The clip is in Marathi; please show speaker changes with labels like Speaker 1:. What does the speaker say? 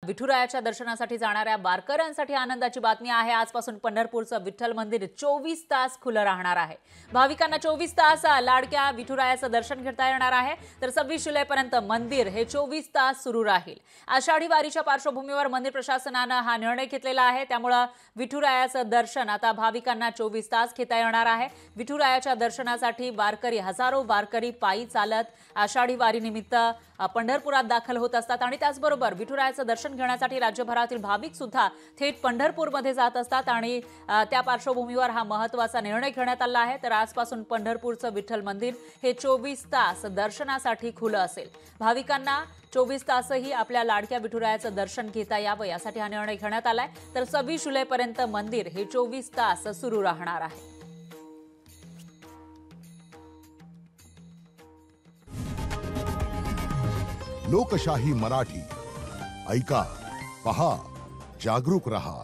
Speaker 1: विठुरायाच्या दर्शनासाठी जाणाऱ्या वारकऱ्यांसाठी आनंदाची बातमी आहे। आजपासून पंढरपूरचं विठ्ठल मंदिर 24 तास खुलं राहणार आहे। भाविकांना 24 तास लाडक्या विठुरायाचं दर्शन घेता येणार आहे। तर 26 जुलैपर्यंत मंदिर हे 24 तास सुरू राहील। आषाढी वारीच्या पार्श्वभूमीवर मंदिर प्रशासनाने हा निर्णय घेतलेला आहे। त्यामुळे विठुरायाचं दर्शन आता भाविकांना 24 तास घेता येणार आहे। विठुरायाच्या दर्शनासाठी वारकरी हजारो वारकरी पायी चालत आषाढी वारीनिमित्त पंढरपुरात दाखल होत असतात आणि त्याचबरोबर विठुरायाचं दर्शन घेण्यासाठी राज्यभरातील भाविक सुद्धा थेट पंढरपूरमध्ये जात असतात आणि त्या पार्श्वभूमीवर हा महत्त्वाचा निर्णय घेण्यात आला आहे। तर आजपासून पंढरपूरचं विठ्ठल मंदिर हे 24 तास दर्शनासाठी खुलं असेल। भाविकांना 24 तासही आपल्या लाडक्या विठुरायाचं दर्शन घेता यावं यासाठी हा निर्णय घेण्यात आलाय। तर 26 जुलैपर्यंत मंदिर हे 24 तास सुरू राहणार आहे।
Speaker 2: लोकशाही मराठी ऐका, पहा, जागरूक रहा।